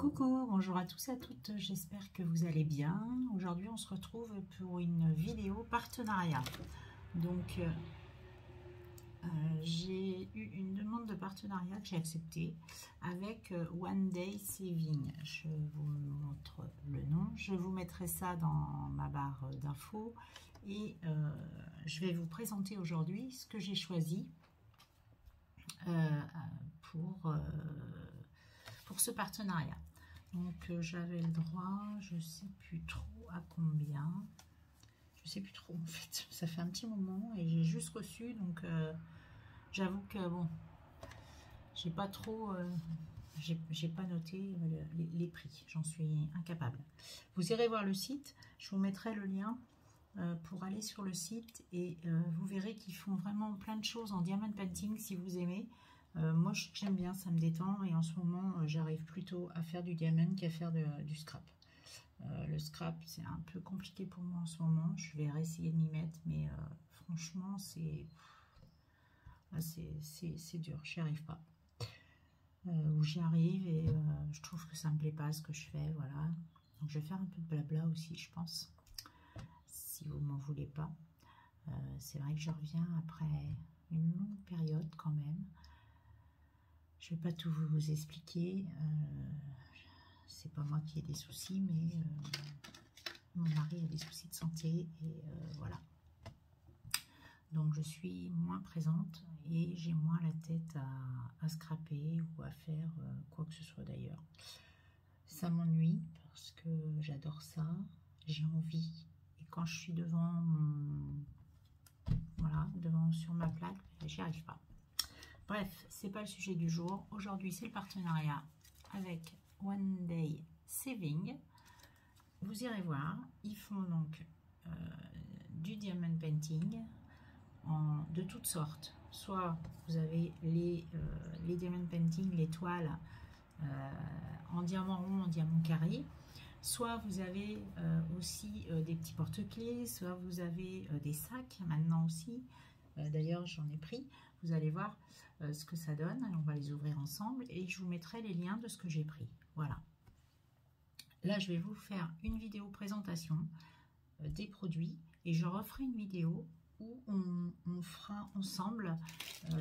Coucou, bonjour à tous et à toutes, j'espère que vous allez bien. Aujourd'hui on se retrouve pour une vidéo partenariat. Donc j'ai eu une demande de partenariat que j'ai acceptée avec One Day Saving. Je vous montre le nom, je vous mettrai ça dans ma barre d'infos et je vais vous présenter aujourd'hui ce que j'ai choisi pour ce partenariat. Donc j'avais le droit, je sais plus trop à combien, je sais plus trop en fait, ça fait un petit moment et j'ai juste reçu, donc j'avoue que bon, j'ai pas trop, j'ai pas noté les prix, j'en suis incapable. Vous irez voir le site, je vous mettrai le lien pour aller sur le site et vous verrez qu'ils font vraiment plein de choses en diamond painting si vous aimez. Moi j'aime bien, ça me détend et en ce moment j'arrive plutôt à faire du diamond qu'à faire du scrap. Le scrap c'est un peu compliqué pour moi en ce moment, je vais essayer de m'y mettre mais franchement c'est dur, j'y arrive pas. Ou j'y arrive et je trouve que ça me plaît pas ce que je fais, voilà. Donc je vais faire un peu de blabla aussi je pense, si vous m'en voulez pas. C'est vrai que je reviens après une longue période quand même. Je ne vais pas tout vous expliquer, c'est pas moi qui ai des soucis, mais mon mari a des soucis de santé et voilà. Donc je suis moins présente et j'ai moins la tête à scraper ou à faire quoi que ce soit d'ailleurs. Ça m'ennuie parce que j'adore ça, j'ai envie et quand je suis devant voilà, sur ma plaque, j'y arrive pas. Bref, c'est pas le sujet du jour. Aujourd'hui, c'est le partenariat avec One Day Saving. Vous irez voir. Ils font donc du diamond painting de toutes sortes. Soit vous avez les diamond painting, les toiles en diamant rond, en diamant carré. Soit vous avez aussi des petits porte-clés. Soit vous avez des sacs maintenant aussi. D'ailleurs, j'en ai pris. Vous allez voir ce que ça donne. On va les ouvrir ensemble et je vous mettrai les liens de ce que j'ai pris. Voilà. Là, je vais vous faire une vidéo présentation des produits et je referai une vidéo où on fera ensemble, on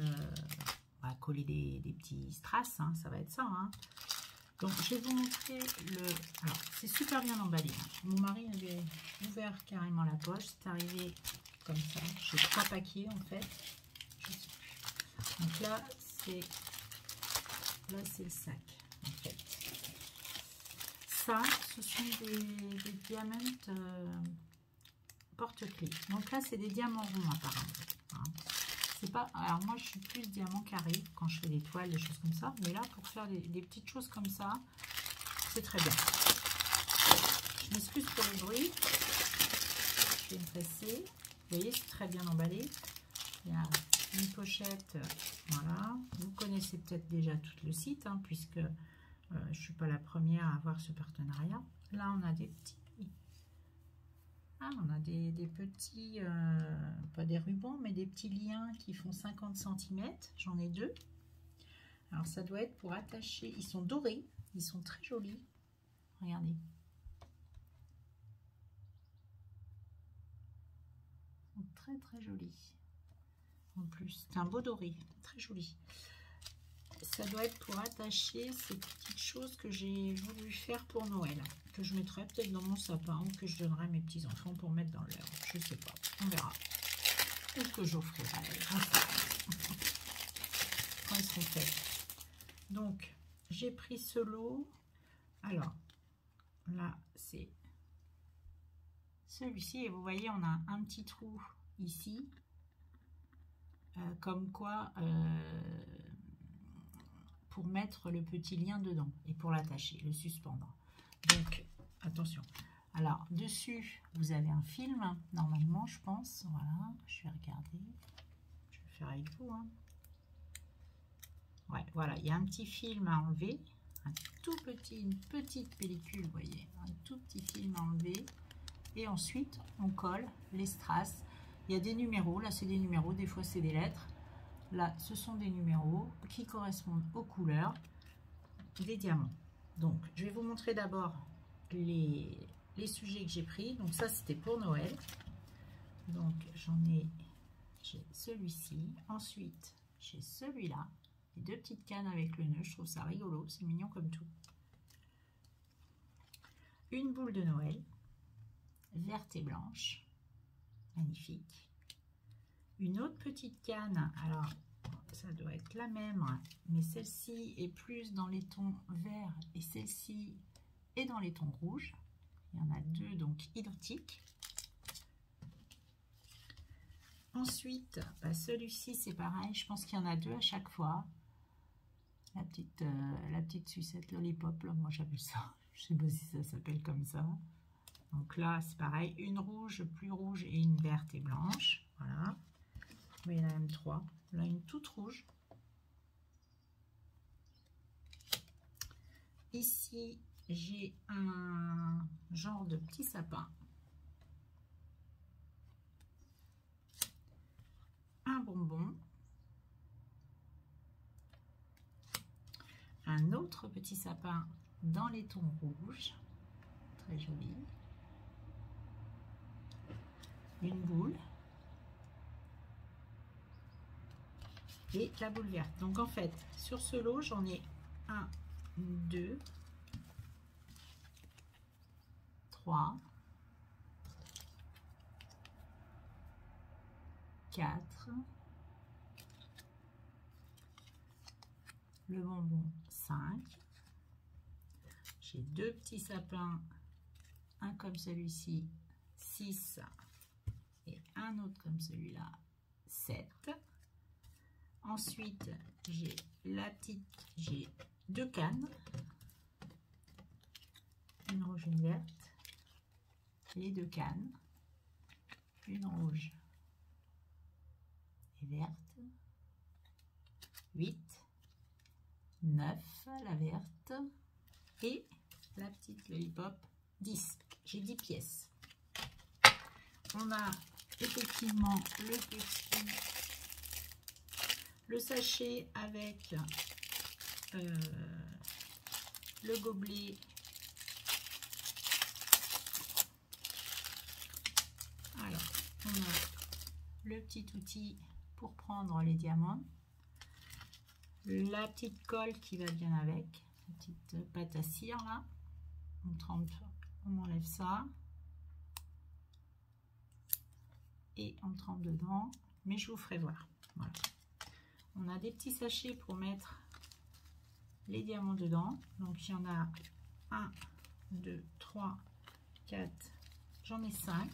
va coller des petits strass, hein, ça va être ça. Hein. Donc, je vais vous montrer le... Alors, c'est super bien emballé. Hein. Mon mari avait ouvert carrément la poche. C'est arrivé comme ça. J'ai 3 paquets en fait. Je sais plus. Donc là, c'est le sac en fait. Ça, ce sont des diamants porte-clés. Donc là, c'est des diamants ronds apparemment. Hein. C'est pas. Alors moi, je suis plus diamant carré quand je fais des toiles, des choses comme ça. Mais là, pour faire des petites choses comme ça, c'est très bien. Je m'excuse pour le bruit. Je vais me presser. Vous voyez, c'est très bien emballé. Il y a une pochette, voilà. Vous connaissez peut-être déjà tout le site, hein, puisque je ne suis pas la première à avoir ce partenariat. Là, on a des petits... Ah, on a des petits, pas des rubans, mais des petits liens qui font 50 cm. J'en ai 2. Alors, ça doit être pour attacher. Ils sont dorés. Ils sont très jolis. Regardez. Ils sont très, très jolis. En plus, c'est un beau doré. Très joli. Ça doit être pour attacher ces petites choses que j'ai voulu faire pour Noël, que je mettrai peut-être dans mon sapin ou que je donnerai à mes petits-enfants pour mettre dans leur. Je sais pas, on verra. Ou que j'offrirai quand ils seront faits. Donc, j'ai pris ce lot. Alors, là, c'est celui-ci. Et vous voyez, on a un petit trou ici. Comme quoi... pour mettre le petit lien dedans et pour l'attacher, le suspendre. Donc, attention. Alors, dessus, vous avez un film, normalement, je pense. Voilà, je vais regarder. Je vais faire avec vous. Hein. Ouais, voilà, il y a un petit film à enlever. Un tout petit, une petite pellicule, vous voyez. Un tout petit film à enlever. Et ensuite, on colle les strass. Il y a des numéros. Là, c'est des numéros. Des fois, c'est des lettres. Là, ce sont des numéros qui correspondent aux couleurs des diamants. Donc, je vais vous montrer d'abord les sujets que j'ai pris. Donc, ça, c'était pour Noël. Donc, j'ai celui-ci. Ensuite, j'ai celui-là. Les 2 petites cannes avec le nœud. Je trouve ça rigolo. C'est mignon comme tout. Une boule de Noël. Verte et blanche. Magnifique. Une autre petite canne. Alors, ça doit être la même. Mais celle-ci est plus dans les tons verts. Et celle-ci est dans les tons rouges. Il y en a 2, donc identiques. Ensuite, celui-ci, c'est pareil. Je pense qu'il y en a 2 à chaque fois. La petite sucette lollipop, là, moi j'appelle ça. Je sais pas si ça s'appelle comme ça. Donc là, c'est pareil. Une rouge, plus rouge et une verte et blanche. Voilà. Mais il y en a même 3. Là, une toute rouge. Ici, j'ai un genre de petit sapin. Un bonbon. Un autre petit sapin dans les tons rouges. Très joli. Une boule. Et la boule verte. Donc en fait, sur ce lot, j'en ai 1, 2, 3, 4, le bonbon 5, j'ai 2 petits sapins, un comme celui-ci 6 et un autre comme celui-là 7. Ensuite j'ai j'ai 2 cannes, une rouge, une verte, les 2 cannes, une rouge et verte, 8, 9, la verte, et la petite lollipop 10. J'ai 10 pièces. On a effectivement le sachet avec le gobelet. Alors, on a le petit outil pour prendre les diamants, la petite colle qui va bien avec, la petite pâte à cire là, on trempe, on enlève ça et on trempe dedans, mais je vous ferai voir. Voilà. On a des petits sachets pour mettre les diamants dedans, donc il y en a 1, 2, 3, 4, j'en ai 5,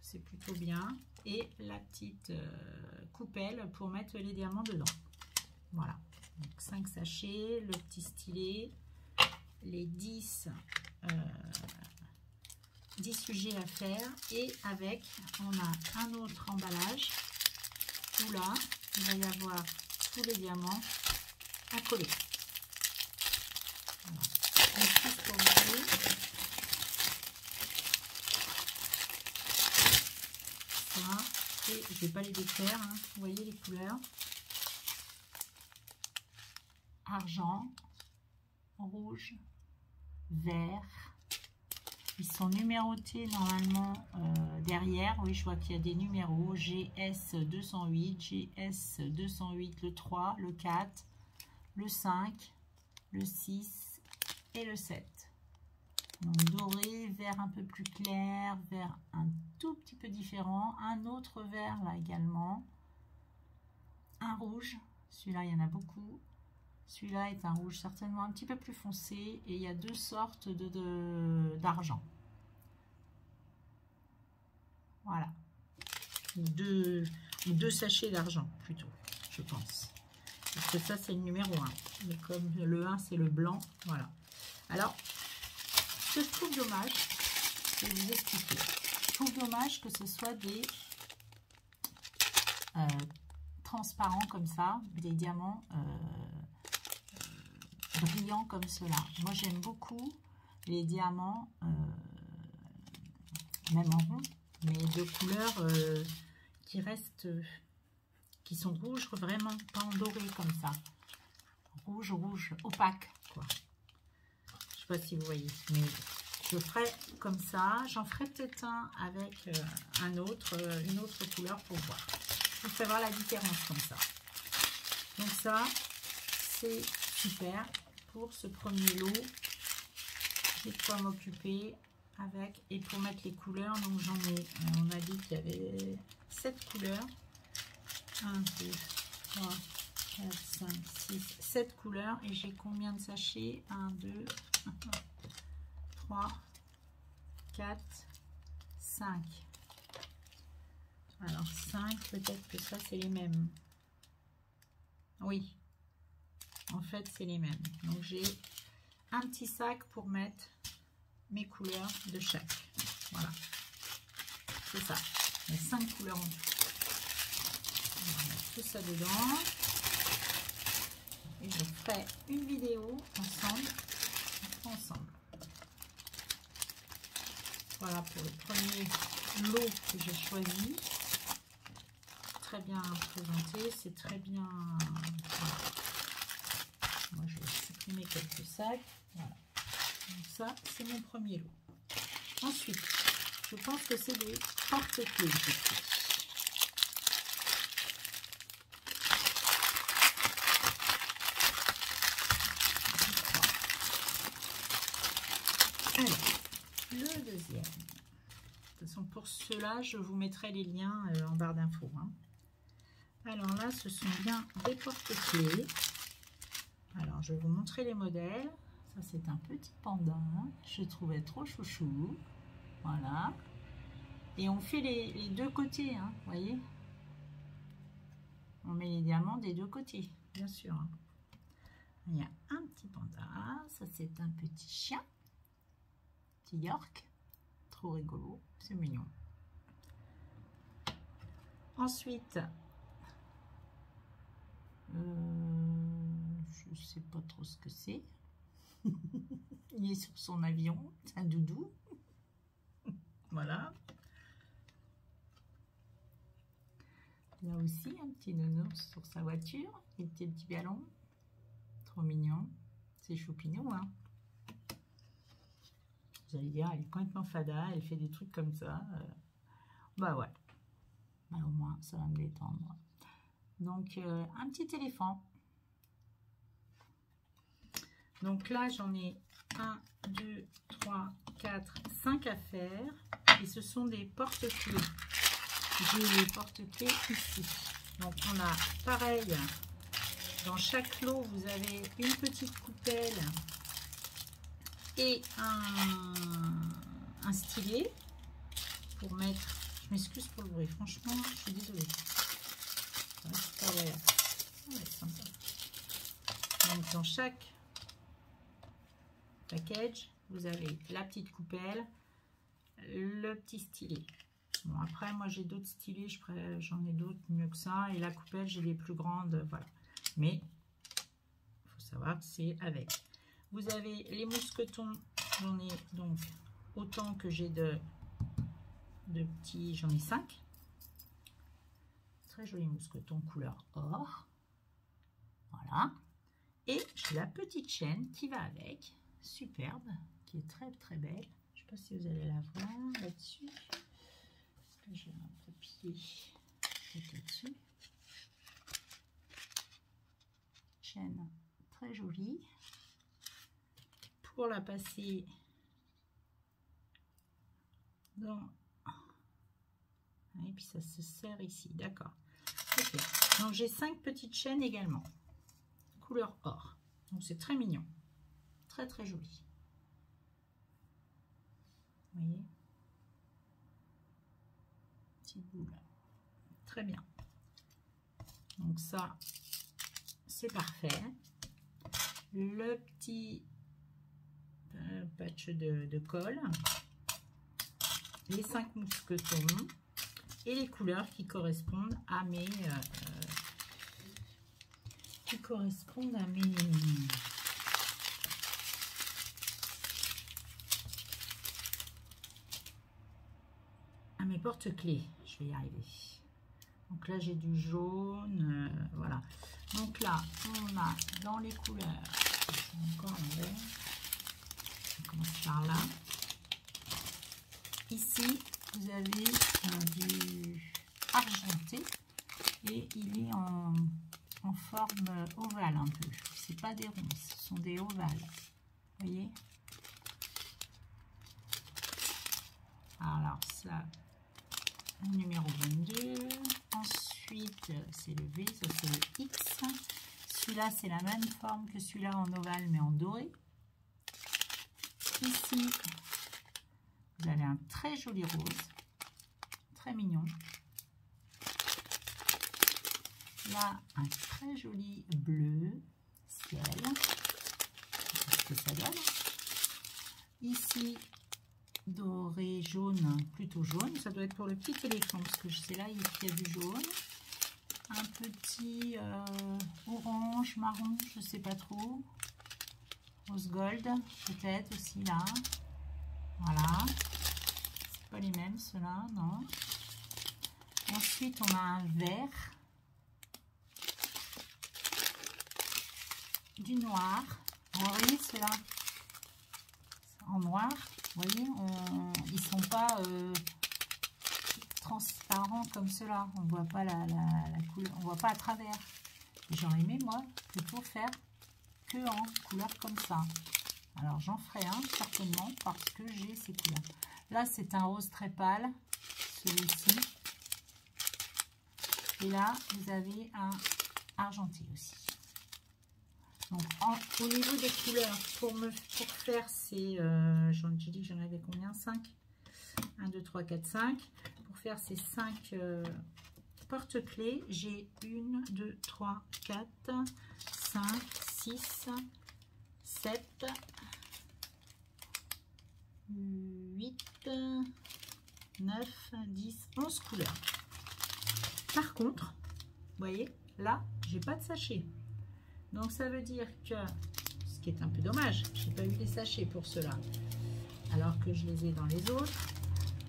c'est plutôt bien, et la petite coupelle pour mettre les diamants dedans. Voilà, donc 5 sachets, le petit stylet, les 10 sujets à faire, et avec, on a un autre emballage où là, il va y avoir tous les diamants à coller. Voilà. Pour ça, et je vais pas les défaire, hein. Vous voyez les couleurs. Argent, rouge, vert. Ils sont numérotés normalement derrière. Oui, je vois qu'il y a des numéros. GS 208, GS 208, le 3, le 4, le 5, le 6 et le 7. Donc doré, vert un peu plus clair, vert un tout petit peu différent. Un autre vert là également. Un rouge. Celui-là, il y en a beaucoup. Celui-là est un rouge certainement un petit peu plus foncé, et il y a 2 sortes d'argent. Voilà. Ou deux sachets d'argent plutôt, je pense. Parce que ça, c'est le numéro 1. Mais comme le 1, c'est le blanc, voilà. Alors, ce que je trouve dommage, je vais vous expliquer. Je trouve dommage que ce soit des transparents comme ça, des diamants brillants comme cela. Moi, j'aime beaucoup les diamants, même en rond, mais de couleurs qui restent, qui sont rouges, vraiment pas en doré comme ça. Rouge, rouge, opaque, quoi. sais pas si vous voyez, mais je ferai comme ça. J'en ferai peut-être un avec une autre couleur pour voir. Je vous ferai voir la différence comme ça. Donc ça, c'est super pour ce premier lot. J'ai de quoi m'occuper avec. Et pour mettre les couleurs, donc j'en ai, on a dit qu'il y avait 7 couleurs. 1, 2, 3, 4, 5, 6, 7 couleurs. Et j'ai combien de sachets? 1, 2, 3, 4, 5. Alors 5, peut-être que ça c'est les mêmes. Oui, en fait c'est les mêmes. Donc j'ai un petit sac pour mettre mes couleurs de chaque. Voilà, c'est ça. Il y a 5 couleurs en tout. On va mettre tout ça dedans. Et je ferai une vidéo ensemble. Voilà pour le premier lot que j'ai choisi. Très bien présenté, c'est très bien. Voilà. Moi je vais supprimer quelques sacs. Voilà. Donc ça, c'est mon premier lot. Ensuite, je pense que c'est des porte-clés. Alors, le deuxième. De toute façon, pour cela, je vous mettrai les liens en barre d'infos. Hein. Alors là, ce sont bien des porte-clés. Alors, je vais vous montrer les modèles. Ça, c'est un petit panda. Je trouvais trop chouchou. Voilà. Et on fait les deux côtés, hein, vous voyez. On met les diamants des deux côtés, bien sûr. Hein. Il y a un petit panda. Ça, c'est un petit chien. Petit York. Trop rigolo. C'est mignon. Ensuite, je sais pas trop ce que c'est. Il est sur son avion. C'est un doudou. Voilà. Là aussi, un petit nounours sur sa voiture. Et des petits ballons. Trop mignon. C'est choupinou, hein. Vous allez dire, elle est complètement fada. Elle fait des trucs comme ça. Bah ouais. Bah, au moins, ça va me détendre. Donc, un petit éléphant. Donc là, j'en ai 1, 2, 3, 4, 5 à faire. Et ce sont des porte-clés. J'ai les porte-clés ici. Donc, on a pareil. Dans chaque lot, vous avez une petite coupelle et un stylet pour mettre. Je m'excuse pour le bruit. Franchement, je suis désolée. Donc, dans chaque package, vous avez la petite coupelle, le petit stylet. Bon, après, moi, j'ai d'autres stylets, j'en ai d'autres mieux que ça. Et la coupelle, j'ai les plus grandes, voilà. Mais, il faut savoir que c'est avec. Vous avez les mousquetons, j'en ai donc autant que j'ai de petits, j'en ai 5. Très joli mousqueton couleur or. Voilà. Et j'ai la petite chaîne qui va avec, superbe, qui est très très belle. Je ne sais pas si vous allez la voir là-dessus. Est-ce que j'ai un papier là-dessus? Chaîne très jolie. Pour la passer dans... Et puis ça se serre ici, d'accord. Ok, donc j'ai 5 petites chaînes également. Couleur or. Donc c'est très mignon. Très très joli. Vous voyez? Petite boule. Très bien. Donc ça, c'est parfait. Le petit patch de colle. Les 5 mousquetons. Et les couleurs qui correspondent à mes... mes porte-clés. Je vais y arriver. Donc là, j'ai du jaune. Voilà. Donc là, on a dans les couleurs... Encore un vert. On commence par là. Ici, vous avez du argenté et il est en forme ovale un peu. C'est pas des ronds, ce sont des ovales. Vous voyez? Alors ça, le numéro 22. Ensuite, c'est le V, ça c'est le X. Celui-là, c'est la même forme que celui-là en ovale, mais en doré. Ici, vous avez un très joli rose, très mignon. Là, un très joli bleu ciel. C'est ce que ça donne. Ici, doré jaune, plutôt jaune. Ça doit être pour le petit éléphant, parce que c'est là qu'il y a du jaune. Un petit orange, marron, je ne sais pas trop. Rose gold, peut-être aussi là. Voilà. C'est pas les mêmes, ceux-là, non. Ensuite, on a un vert. Du noir. Vous voyez ceux-là en noir. Vous voyez, ils sont pas transparents comme ceux-là. On voit pas la couleur, on voit pas à travers. J'aurais aimé moi plutôt faire que en couleur comme ça. Alors j'en ferai un certainement parce que j'ai ces couleurs. Là c'est un rose très pâle, celui-ci. Et là vous avez un argenté aussi. Donc au niveau des couleurs, pour faire ces, j'ai dit que j'en avais combien? 5. 1, 2, 3, 4, 5. Pour faire ces 5 porte-clés, j'ai 1, 2, 3, 4, 5, 6, 7, 8, 9, 10, 11 couleurs. Par contre, vous voyez, là, j'ai pas de sachet. Donc ça veut dire que, ce qui est un peu dommage, j'ai pas eu les sachets pour cela, alors que je les ai dans les autres.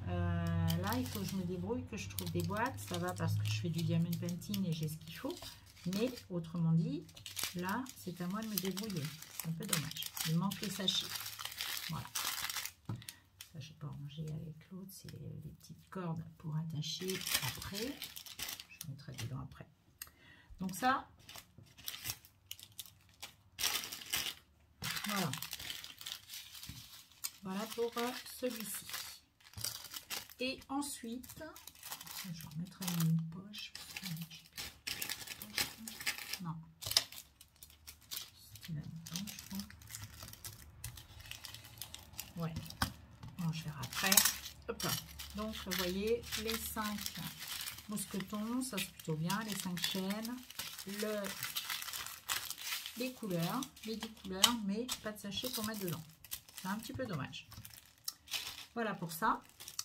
Là, il faut que je me débrouille, que je trouve des boîtes. Ça va parce que je fais du diamond painting et j'ai ce qu'il faut. Mais autrement dit, là, c'est à moi de me débrouiller. C'est un peu dommage. Il manque les sachets. Voilà. Ça, je n'ai pas rangé avec l'autre. C'est les petites cordes pour attacher après. Je mettrai dedans après. Donc ça, voilà. Voilà pour celui-ci. Et ensuite, je remettrai dans une poche. Non. C'était là-dedans, je crois. Ouais. On va faire après. Hop là. Donc, vous voyez, les 5 mousquetons, ça c'est plutôt bien. Les 5 chaînes, les couleurs, les 10 couleurs, mais pas de sachet pour mettre dedans. C'est un petit peu dommage. Voilà pour ça.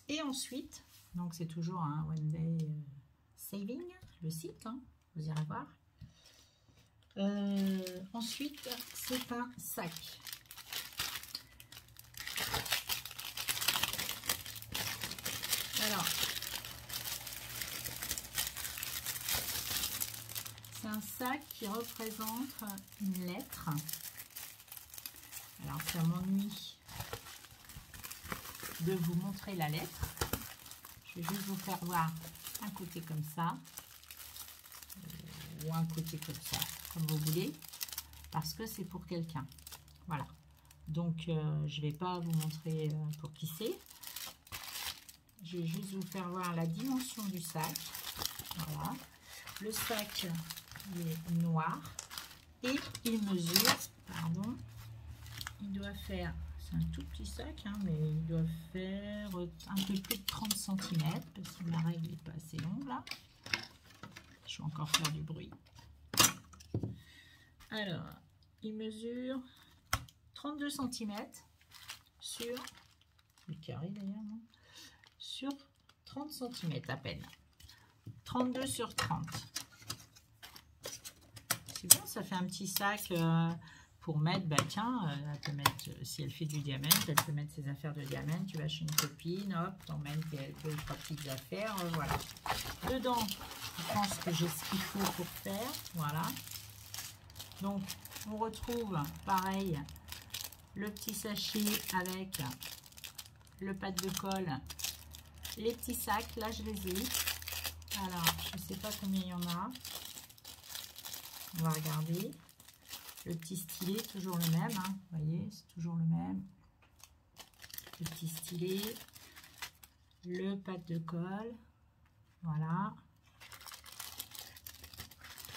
Et ensuite, donc c'est toujours un One Day Saving, le site, hein, vous irez voir. Ensuite, c'est un sac. Alors, c'est un sac qui représente une lettre. Alors, ça m'ennuie de vous montrer la lettre. Je vais juste vous faire voir un côté comme ça ou un côté comme ça, comme vous voulez, parce que c'est pour quelqu'un. Voilà. Donc, je vais pas vous montrer pour qui c'est. Je vais juste vous faire voir la dimension du sac. Voilà. Le sac il est noir et il mesure, pardon, il doit faire, c'est un tout petit sac, hein, mais il doit faire un peu plus de 30 cm parce que ma règle n'est pas assez longue là. Je vais encore faire du bruit. Alors, il mesure 32 cm sur le carré d'ailleurs, sur 30 cm à peine. 32 sur 30. C'est bien, ça fait un petit sac pour mettre, bah tiens, elle peut mettre, si elle fait du diamant, elle peut mettre ses affaires de diamant, tu vas chez une copine, hop, t'emmènes deux ou trois petites affaires, voilà. Dedans, je pense que j'ai ce qu'il faut pour faire, voilà. Donc, on retrouve, pareil, le petit sachet avec le pâte de colle, les petits sacs, là je les ai. Alors, je ne sais pas combien il y en a. On va regarder. Le petit stylet, toujours le même, hein. Vous voyez, c'est toujours le même. Le petit stylet, le pâte de colle, voilà.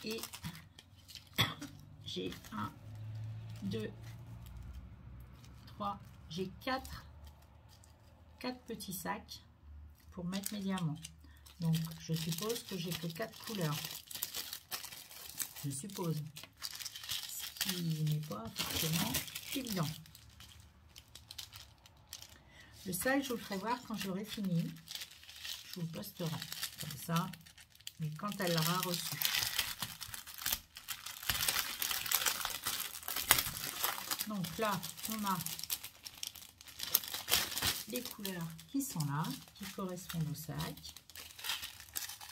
Et j'ai 1, 2, 3, j'ai 4 petits sacs pour mettre mes diamants. Donc, je suppose que j'ai que 4 couleurs. Je suppose. Ce qui n'est pas forcément évident. Le sac, je vous le ferai voir quand j'aurai fini. Je vous le posterai comme ça. Mais quand elle l'aura reçu. Donc là, on a les couleurs qui sont là, qui correspondent au sac.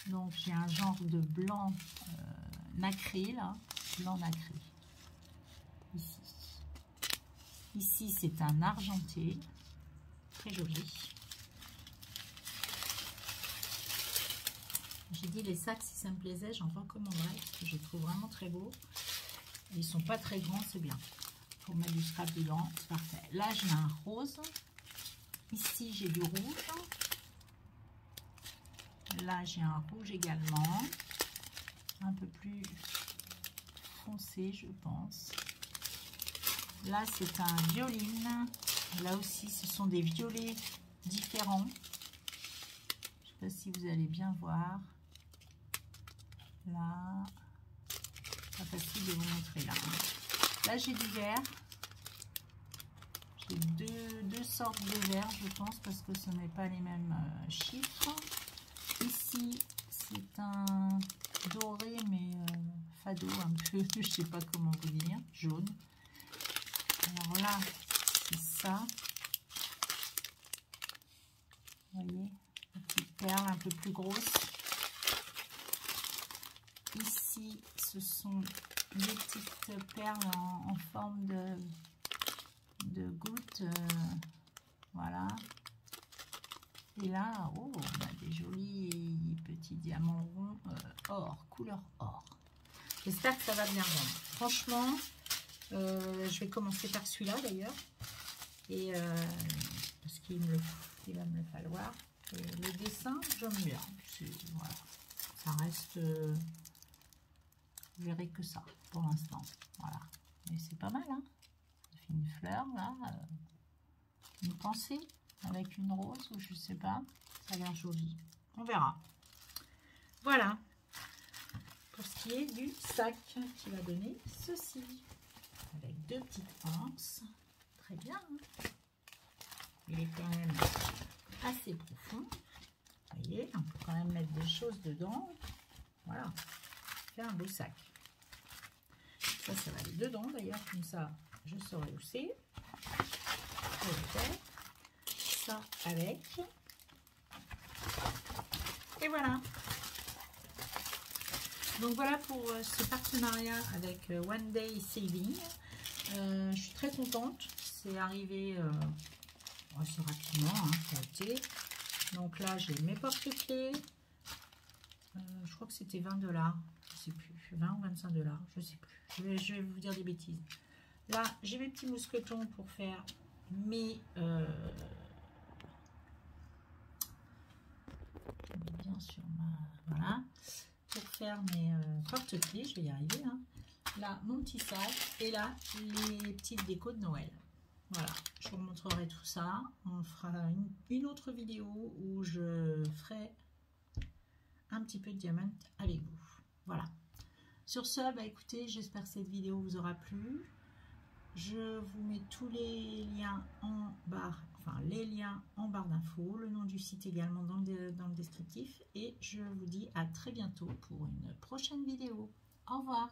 Donc j'ai un genre de blanc nacré là, blanc nacré. Ici. Ici c'est un argenté, très joli. J'ai dit les sacs, si ça me plaisait, j'en recommanderais parce que je les trouve vraiment très beaux. Ils sont pas très grands, c'est bien. Pour mettre du scrap dedans, c'est parfait. Là j'ai un rose. Ici j'ai du rouge. Là j'ai un rouge également. Un peu plus foncé, je pense. Là c'est un violine. Là aussi ce sont des violets différents. Je ne sais pas si vous allez bien voir. Là, pas facile de vous montrer là. Là j'ai du vert. J'ai deux sortes de vert, je pense, parce que ce n'est pas les mêmes chiffres. Ici c'est un doré mais fado un peu, je sais pas comment vous dire, jaune. Alors là c'est ça. Vous voyez, une petite perle un peu plus grosse. Ici, ce sont des petites perles en forme de gouttes. Voilà. Et là, oh, on a des jolis petits diamants ronds or, couleur or. J'espère que ça va bien rendre. Franchement, je vais commencer par celui-là d'ailleurs. Et parce qu'il va me le falloir. Et le dessin, j'aime bien. Voilà. Ça reste... vous verrez que ça pour l'instant. Voilà. Mais c'est pas mal, hein. Ça fait une fleur, là. Une pensée avec une rose, ou je sais pas. Ça a l'air joli. On verra. Voilà. Pour ce qui est du sac qui va donner ceci. Avec deux petites anses. Très bien, hein. Il est quand même assez profond. Vous voyez, on peut quand même mettre des choses dedans. Voilà. Faire un beau sac. Ça, ça va aller dedans d'ailleurs, comme ça, je saurai où c'est. Ça avec. Et voilà. Donc voilà pour ce partenariat avec One Day Saving. Je suis très contente. C'est arrivé assez rapidement, hein, ça a été. Donc là, j'ai mes porte-clés. Je crois que c'était 20 $. Je sais plus. 20 ou 25 $. Je sais plus. Je vais vous dire des bêtises. Là, j'ai mes petits mousquetons pour faire mes... bien sûr, voilà. Pour faire mes porte-clés, je vais y arriver. Hein. Là, mon petit sac. Et là, les petites décos de Noël. Voilà, je vous montrerai tout ça. On fera une autre vidéo où je ferai un petit peu de diamant avec vous. Voilà. Sur ce, bah écoutez, j'espère que cette vidéo vous aura plu. Je vous mets tous les liens en barre, enfin les liens en barre d'infos, le nom du site également dans le descriptif. Et je vous dis à très bientôt pour une prochaine vidéo. Au revoir.